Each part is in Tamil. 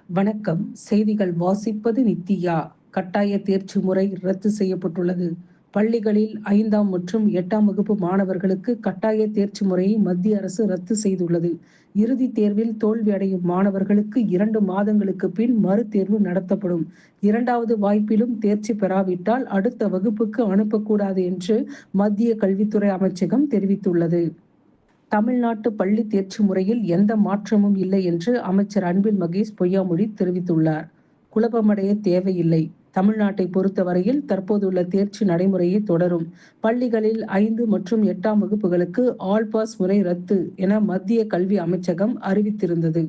வணக்கம். செய்திகள் வாசிப்பது நித்யா. கட்டாய தேர்ச்சி முறை ரத்து செய்யப்பட்டுள்ளது. பள்ளிகளில் 5ஆம் மற்றும் 8ஆம் வகுப்பு மாணவர்களுக்கு கட்டாய தேர்ச்சி முறையை மத்திய அரசு ரத்து செய்துள்ளது. இறுதித் தேர்வில் தோல்வி அடையும் மாணவர்களுக்கு 2 மாதங்களுக்கு பின் மறுதேர்வு நடத்தப்படும். 2வது வாய்ப்பிலும் தேர்ச்சி பெறாவிட்டால் அடுத்த வகுப்புக்கு அனுப்பக்கூடாது என்று மத்திய கல்வித்துறை அமைச்சகம் தெரிவித்துள்ளது. தமிழ்நாட்டு பள்ளி தேர்ச்சி முறையில் எந்த மாற்றமும் இல்லை என்று அமைச்சர் அன்பில் மகேஷ் பொய்யாமொழி தெரிவித்துள்ளார். குழப்பமடைய தேவையில்லை. தமிழ்நாட்டை பொறுத்தவரையில் தற்போதுள்ள தேர்ச்சி நடைமுறையே தொடரும். பள்ளிகளில் 5 மற்றும் 8ஆம் வகுப்புகளுக்கு ஆல் பாஸ் முறை ரத்து என மத்திய கல்வி அமைச்சகம் அறிவித்திருந்தது.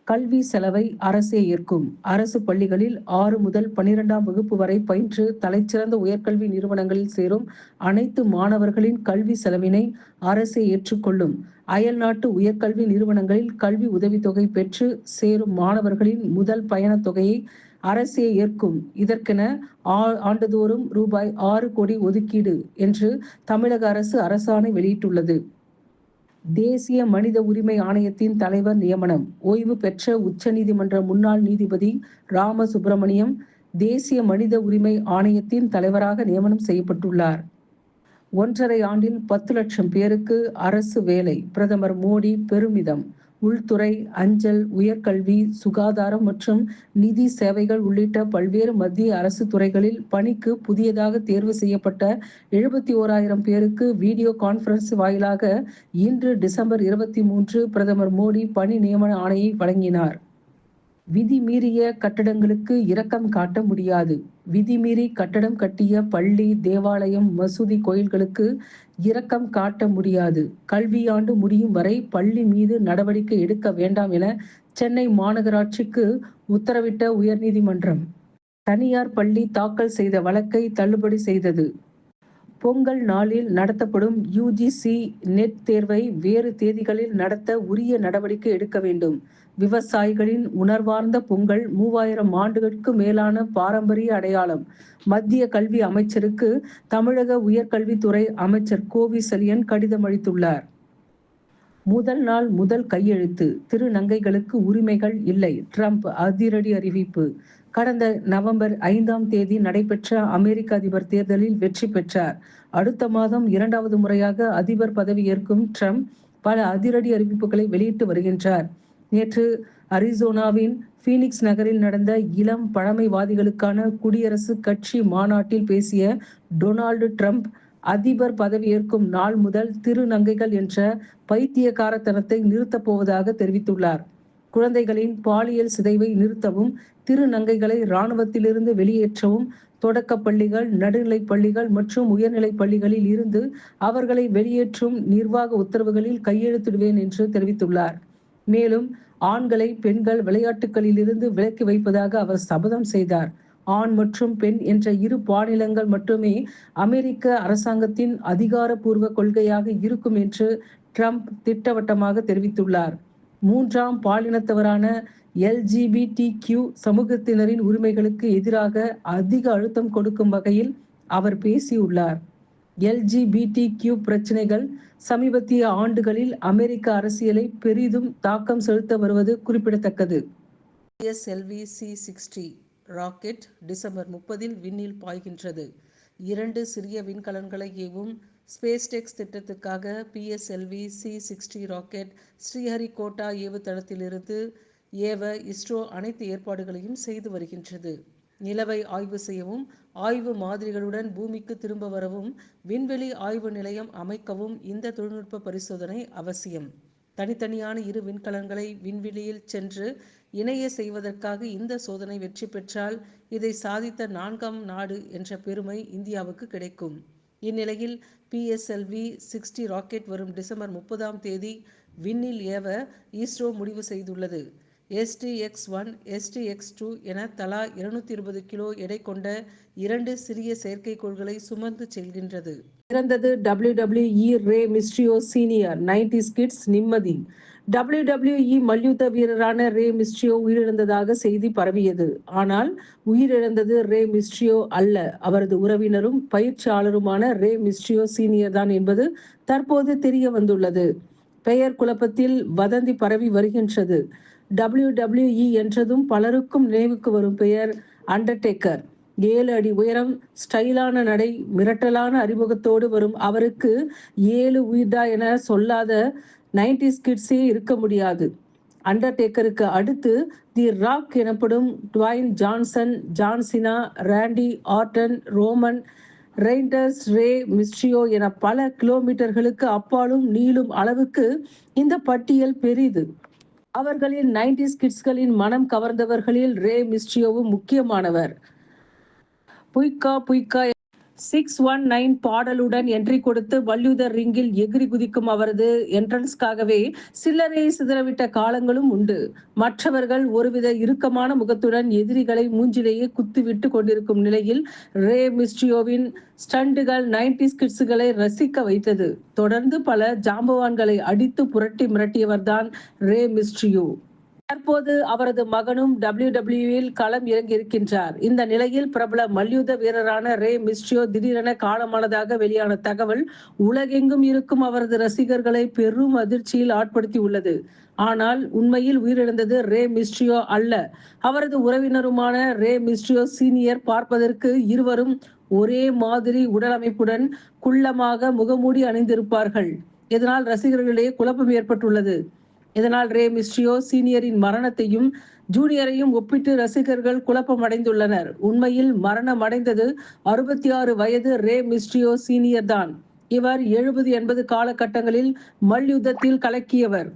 கல்வி செலவை அரசே ஏற்கும். அரசு பள்ளிகளில் 6 முதல் 12ஆம் வகுப்பு வரை பயின்று தலைசிறந்த உயர்கல்வி நிறுவனங்களில் சேரும் அனைத்து மாணவர்களின் கல்வி செலவினை அரசே ஏற்றுக்கொள்ளும். அயல்நாட்டு உயர்கல்வி நிறுவனங்களில் கல்வி உதவித்தொகை பெற்று சேரும் மாணவர்களின் முதல் பயணத் தொகையை அரசே ஏற்கும். இதற்கென ஆண்டுதோறும் ரூபாய் 6 கோடி ஒதுக்கீடு என்று தமிழக அரசு அரசாணை வெளியிட்டுள்ளது. தேசிய மனித உரிமை ஆணையத்தின் தலைவர் நியமனம். ஓய்வு பெற்ற உச்சநீதிமன்ற முன்னாள் நீதிபதி ராமசுப்பிரமணியம் தேசிய மனித உரிமை ஆணையத்தின் தலைவராக நியமனம் செய்யப்பட்டுள்ளார். 1½ ஆண்டில் 10 லட்சம் பேருக்கு அரசு வேலை. பிரதமர் மோடி பெருமிதம். உள்துறை, அஞ்சல், உயர்கல்வி, சுகாதாரம் மற்றும் நிதி சேவைகள் உள்ளிட்ட பல்வேறு மத்திய அரசு துறைகளில் பணிக்கு புதியதாக தேர்வு செய்யப்பட்ட 71,000 பேருக்கு வீடியோ கான்பரன்ஸ் வாயிலாக இன்று டிசம்பர் 23 பிரதமர் மோடி பணி நியமன ஆணையை வழங்கினார். விதிமீறிய கட்டடங்களுக்கு இரக்கம் காட்ட முடியாது. விதிமீறி கட்டடம் கட்டிய பள்ளி, தேவாலயம், மசூதி, கோயில்களுக்கு இரக்கம் காட்ட முடியாது. கல்வியாண்டு முடியும் வரை பள்ளி மீது நடவடிக்கை எடுக்க வேண்டாம் என சென்னை மாநகராட்சிக்கு உத்தரவிட்ட உயர்நீதிமன்றம் தனியார் பள்ளி தாக்கல் செய்த வழக்கை தள்ளுபடி செய்தது. பொங்கல் நாளில் நடத்தப்படும் UGC நெட் தேர்வை வேறு தேதிகளில் நடத்த உரிய நடவடிக்கை எடுக்க வேண்டும். விவசாயிகளின் உணர்வார்ந்த பொங்கல் 3000 ஆண்டுகளுக்கு மேலான பாரம்பரிய அடையாளம். மத்திய கல்வி அமைச்சருக்கு தமிழக உயர்கல்வித்துறை அமைச்சர் கோவி செழியன் கடிதம் அளித்துள்ளார். முதல் நாள் முதல் கையெழுத்து. திருநங்கைகளுக்கு உரிமைகள் இல்லை. ட்ரம்ப் அதிரடி அறிவிப்பு. கடந்த நவம்பர் 5ஆம் தேதி நடைபெற்ற அமெரிக்க அதிபர் தேர்தலில் வெற்றி பெற்றார். அடுத்த மாதம் 2வது முறையாக அதிபர் பதவியேற்கும் ட்ரம்ப் பல அதிரடி அறிவிப்புகளை வெளியிட்டு வருகின்றார். நேற்று அரிசோனாவின் பீனிக்ஸ் நகரில் நடந்த இளம் பழமைவாதிகளுக்கான குடியரசுக் கட்சி மாநாட்டில் பேசிய டொனால்டு ட்ரம்ப் அதிபர் பதவியேற்கும் நாள் முதல் திருநங்கைகள் என்ற பைத்தியக்காரத்தனத்தை நிறுத்தப் போவதாக தெரிவித்துள்ளார். குழந்தைகளின் பாலியல் சிதைவை நிறுத்தவும், திருநங்கைகளை இராணுவத்திலிருந்து வெளியேற்றவும், தொடக்கப் பள்ளிகள், நடுநிலைப் பள்ளிகள் மற்றும் உயர்நிலைப் பள்ளிகளில் இருந்து அவர்களை வெளியேற்றும் நிர்வாக உத்தரவுகளில் கையெழுத்திடுவேன் என்று தெரிவித்துள்ளார். மேலும் ஆண்களை பெண்கள் விளையாட்டுகளிலிருந்து விலக்கி வைப்பதாக அவர் சபதம் செய்தார். ஆண் மற்றும் பெண் என்ற இரு பாலினங்கள் மட்டுமே அமெரிக்க அரசாங்கத்தின் அதிகாரப்பூர்வ கொள்கையாக இருக்கும் என்று ட்ரம்ப் திட்டவட்டமாக தெரிவித்துள்ளார். 3ஆம் பாலினத்தவரான LGBTQ சமூகத்தினரின் உரிமைகளுக்கு எதிராக அதிக அழுத்தம் கொடுக்கும் வகையில் அவர் பேசியுள்ளார். LGBTQ பிரச்சினைகள் சமீபத்திய ஆண்டுகளில் அமெரிக்க அரசியலை பெரிதும் தாக்கம் செலுத்த வருவது குறிப்பிடத்தக்கது. PSLV C-60 ராக்கெட் டிசம்பர் 30 விண்ணில் பாய்கின்றது. 2 சிறிய விண்கலன்களை ஏவும் ஸ்பேஸ்டெக்ஸ் திட்டத்துக்காக PSLV C-60 ராக்கெட் ஸ்ரீஹரிகோட்டா ஏவுதளத்திலிருந்து ஏவ இஸ்ரோ அனைத்து ஏற்பாடுகளையும் செய்து வருகின்றது. நிலவை ஆய்வு செய்யவும், ஆய்வு மாதிரிகளுடன் பூமிக்கு திரும்ப வரவும் விண்வெளி ஆய்வு நிலையம் அமைக்கவும் இந்த தொழில்நுட்ப பரிசோதனை அவசியம். தனித்தனியான 2 விண்கலன்களை விண்வெளியில் சென்று இணைய செய்வதற்காக இந்த சோதனை வெற்றி பெற்றால் இதை சாதித்த 4ஆம் நாடு என்ற பெருமை இந்தியாவுக்கு கிடைக்கும். இந்நிலையில் PSLV 60 ராக்கெட் வரும் டிசம்பர் 30ஆம் தேதி விண்ணில் ஏவ இஸ்ரோ முடிவு செய்துள்ளது. STX-1, STX-2 என தலா 220 கிலோ எடை கொண்ட 2 சிறிய செயற்கைக்கோள்களை சுமந்து செல்கின்றது. இறந்தது WWE ரே மிஸ்டிரியோ சீனியர். 90s கிட்ஸ் நிம்மதி. WWE மல்யுத்த வீரரான ரே மிஸ்டிரியோ உயிரிழந்ததாக செய்தி பரவியது. ஆனால் உயிரிழந்தது ரே மிஸ்டிரியோ அல்ல, அவரது உறவினரும் பயிற்சியாளருமான ரே மிஸ்டிரியோ சீனியர் தான் என்பது தற்போது தெரிய வந்துள்ளது. பெயர் குழப்பத்தில் வதந்தி பரவி வருகின்றது. WWE என்றதும் பலருக்கும் நினைவுக்கு வரும் பெயர் அண்டர்டேக்கர். 7 அடி உயரம், ஸ்டைலான நடை, மிரட்டலான அறிமுகத்தோடு வரும் அவருக்கு 7 உயிர்டா என சொல்லாத 90s கிட்ஸே இருக்க முடியாது. அண்டர்டேக்கருக்கு அடுத்து தி ராக் எனப்படும் டுவைன் ஜான்சன், ஜான் சினா, ராண்டி ஆர்டன், ரோமன் ரெய்ன்டர்ஸ், ரே மிஸ்ட்ரியோ என பல கிலோமீட்டர்களுக்கு அப்பாலும் நீளும் அளவுக்கு இந்த பட்டியல் பெரிது. அவர்களின் 90s கிட்ஸ்களின் மனம் கவர்ந்தவர்களில் ரே மிஸ்ட்ரியோவும் முக்கியமானவர். புய்கா புய்கா 619 பாடலுடன் என்ட்ரி கொடுத்து மல்யுத்த ரிங்கில் எகிரி குதிக்கும் அவரது என்ட்ரன்ஸ்க்காகவே சில்லறையை சிதறவிட்ட காலங்களும் உண்டு. மற்றவர்கள் ஒருவித இறுக்கமான முகத்துடன் எதிரிகளை மூஞ்சிலேயே குத்திவிட்டு கொண்டிருக்கும் நிலையில் ரே மிஸ்ட்ரியோவின் ஸ்டண்டுகள் 90s கிட்ஸுகளை ரசிக்க வைத்தது. தொடர்ந்து பல ஜாம்பவான்களை அடித்து புரட்டி மிரட்டியவர்தான் ரே மிஸ்ட்ரியோ. தற்போது அவரது மகனும் WWE-யில் களம் இறங்கியிருக்கின்றார். இந்த நிலையில் பிரபல மல்யுத்த வீரரான ரே மிஸ்ட்ரியோ திடீரென காலமானதாக வெளியான தகவல் உலகெங்கும் இருக்கும் அவரது ரசிகர்களை பெரும் அதிர்ச்சியில் ஆட்படுத்தி உள்ளது. ஆனால் உண்மையில் உயிரிழந்தது ரே மிஸ்ட்ரியோ அல்ல. அவரது உறவினருமான ரே மிஸ்ட்ரியோ சீனியர். பார்ப்பதற்கு இருவரும் ஒரே மாதிரி உடல் அமைப்புடன் குள்ளமாக முகமூடி அணிந்திருப்பார்கள். இதனால் ரசிகர்களிடையே குழப்பம் ஏற்பட்டுள்ளது. இதனால் ரே மிஸ்ட்ரியோ சீனியரின் மரணத்தையும் ஜூனியரையும் ஒப்பிட்டு ரசிகர்கள் குழப்பம் அடைந்துள்ளனர். உண்மையில் மரணம் அடைந்தது 66 வயது ரே மிஸ்ட்ரியோ சீனியர் தான். இவர் 70-80 காலகட்டங்களில் மல்யுத்தத்தில் கலக்கியவர்.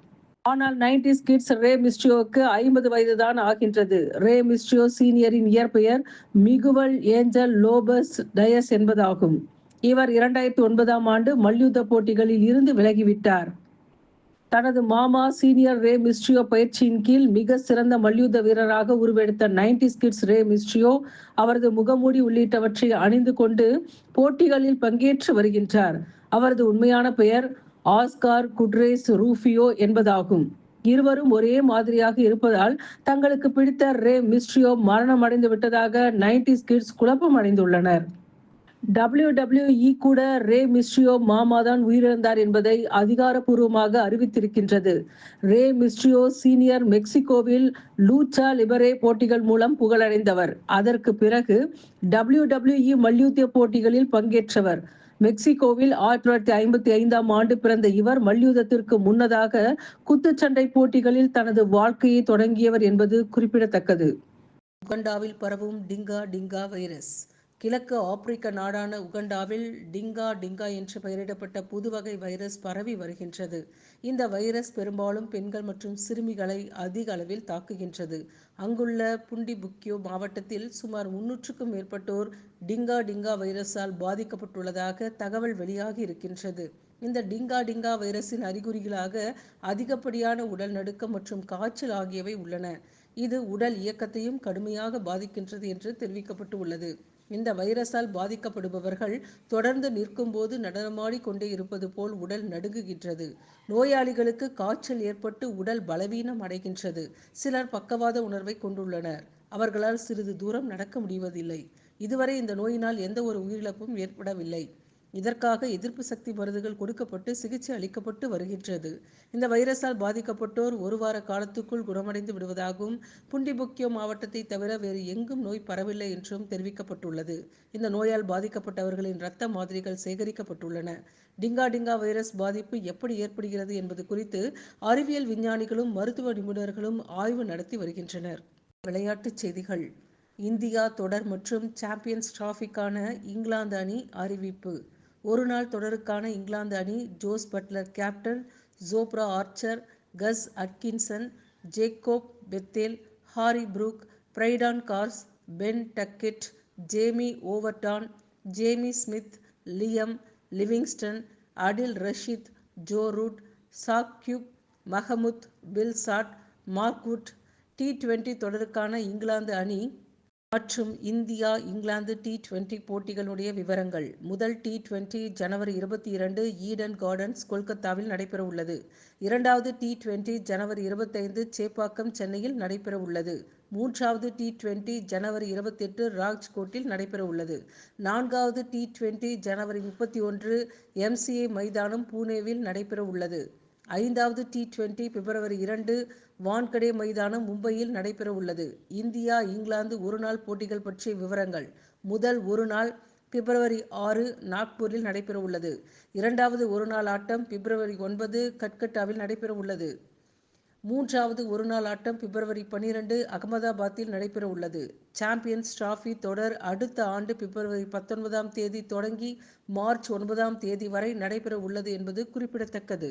ஆனால் 90s கிட்ஸ் ரே மிஸ்ட்ரியோவுக்கு 50 வயதுதான் ஆகின்றது. ரே மிஸ்ட்ரியோ சீனியரின் இயற்பெயர் மிகுவல் ஏஞ்சல் லோபஸ் டயஸ் என்பதாகும். இவர் 2009ஆம் ஆண்டு மல்யுத்த போட்டிகளில் இருந்து விலகிவிட்டார். தனது மாமா சீனியர் ரே மிஸ்ட்ரியோ பயிற்சியின் கீழ் மிக சிறந்த மல்யுத்த வீரராக உருவெடுத்த 90s கிட்ஸ் ரே மிஸ்ட்ரியோ அவரது முகமூடி உள்ளிட்டவற்றை அணிந்து கொண்டு போட்டிகளில் பங்கேற்று வருகின்றார். அவரது உண்மையான பெயர் ஆஸ்கார் குட்ரேஸ் ரூஃபியோ என்பதாகும். இருவரும் ஒரே மாதிரியாக இருப்பதால் தங்களுக்கு பிடித்த ரே மிஸ்ட்ரியோ மரணம் அடைந்து விட்டதாக 90s கிட்ஸ் குழப்பம் அடைந்துள்ளனர். WWE கூட ரே மிஸ்ட்ரியோ மாமாதான் உயிரிழந்தார் என்பதை அதிகாரப்பூர்வமாக அறிவித்திருக்கின்றது. ரே மிஸ்ட்ரியோ சீனியர் மெக்சிகோவில் லூச்சா லிபரே போட்டிகள் மூலம் புகழடைந்தவர். அதற்கு பிறகு WWE மல்யுத்த போட்டிகளில் பங்கேற்றவர். மெக்சிகோவில் 1955ஆம் ஆண்டு பிறந்த இவர் மல்யுத்தத்திற்கு முன்னதாக குத்துச்சண்டை போட்டிகளில் தனது வாழ்க்கையை தொடங்கியவர் என்பது குறிப்பிடத்தக்கது. உகண்டாவில் பரவும் டிங்கா டிங்கா வைரஸ். கிழக்கு ஆப்பிரிக்க நாடான உகண்டாவில் டிங்கா டிங்கா என்று பெயரிடப்பட்ட புதுவகை வைரஸ் பரவி வருகின்றது. இந்த வைரஸ் பெரும்பாலும் பெண்கள் மற்றும் சிறுமிகளை அதிக அளவில் தாக்குகின்றது. அங்குள்ள புண்டிபுக்கியோ மாவட்டத்தில் சுமார் 300க்கும் மேற்பட்டோர் டிங்கா டிங்கா வைரஸால் பாதிக்கப்பட்டுள்ளதாக தகவல் வெளியாகி இருக்கின்றது. இந்த டிங்கா டிங்கா வைரஸின் அறிகுறிகளாக அதிகப்படியான உடல் நடுக்கம் மற்றும் காய்ச்சல் ஆகியவை உள்ளன. இது உடல் இயக்கத்தையும் கடுமையாக பாதிக்கின்றது என்று தெரிவிக்கப்பட்டு உள்ளது. இந்த வைரஸால் பாதிக்கப்படுபவர்கள் தொடர்ந்து நிற்கும் போது நடனமாடி கொண்டே இருப்பது போல் உடல் நடுங்குகின்றது. நோயாளிகளுக்கு காய்ச்சல் ஏற்பட்டு உடல் பலவீனம் அடைகின்றது. சிலர் பக்கவாத உணர்வை கொண்டுள்ளனர். அவர்களால் சிறிது தூரம் நடக்க முடிவதில்லை. இதுவரை இந்த நோயினால் எந்த ஒரு உயிரிழப்பும் ஏற்படவில்லை. இதற்காக எதிர்ப்பு சக்தி மருந்துகள் கொடுக்கப்பட்டு சிகிச்சை அளிக்கப்பட்டு வருகின்றது. இந்த வைரஸால் பாதிக்கப்பட்டோர் 1 வார காலத்துக்குள் குணமடைந்து விடுவதாகவும் புண்டிபுக்கியோ மாவட்டத்தை தவிர வேறு எங்கும் நோய் பரவில்லை என்றும் தெரிவிக்கப்பட்டுள்ளது. இந்த நோயால் பாதிக்கப்பட்டவர்களின் இரத்த மாதிரிகள் சேகரிக்கப்பட்டுள்ளன. டிங்கா டிங்கா வைரஸ் பாதிப்பு எப்படி ஏற்படுகிறது என்பது குறித்து அறிவியல் விஞ்ஞானிகளும் மருத்துவ நிபுணர்களும் ஆய்வு நடத்தி வருகின்றனர். விளையாட்டுச் செய்திகள். இந்தியா தொடர் மற்றும் சாம்பியன்ஸ் டிராஃபிக்கான இங்கிலாந்து அணி அறிவிப்பு. ஒருநாள் தொடருக்கான இங்கிலாந்து அணி Jos Buttler captain, Jofra Archer, Gus Atkinson, Jacob Bethell, Harry Brook, Brydon Carse, Ben Duckett, Jamie Overton, Jamie Smith, Liam Livingstone, Adil Rashid, Joe Root, Saqib Mahmood, Phil Salt, Mark Wood. T20 தொடருக்கான இங்கிலாந்து அணி மற்றும் இந்தியா இங்கிலாந்து T20 போட்டிகளுடைய விவரங்கள். முதல் T20 ஜனவரி 22 ஈடன் கார்டன்ஸ் கொல்கத்தாவில் நடைபெற உள்ளது. இரண்டாவது T20 ஜனவரி 25 சேப்பாக்கம் சென்னையில் நடைபெற உள்ளது. மூன்றாவது T20 ஜனவரி 28 ராஜ்கோட்டில் நடைபெற உள்ளது. நான்காவது T20 ஜனவரி 31 MCA மைதானம் பூனேவில் நடைபெற உள்ளது. 5வது T20 பிப்ரவரி 2 வான்கடே மைதானம் மும்பையில் நடைபெற உள்ளது. இந்தியா இங்கிலாந்து ஒருநாள் போட்டிகள் பற்றிய விவரங்கள். முதல் ஒருநாள் பிப்ரவரி 6 நாக்பூரில் நடைபெற உள்ளது. இரண்டாவது ஒருநாள் ஆட்டம் பிப்ரவரி 9 கல்கட்டாவில் நடைபெற உள்ளது. மூன்றாவது ஒருநாள் ஆட்டம் பிப்ரவரி 12 அகமதாபாத்தில் நடைபெற உள்ளது. சாம்பியன்ஸ் டிராபி தொடர் அடுத்த ஆண்டு பிப்ரவரி 19ஆம் தேதி தொடங்கி மார்ச் 9ஆம் தேதி வரை நடைபெற உள்ளது என்பது குறிப்பிடத்தக்கது.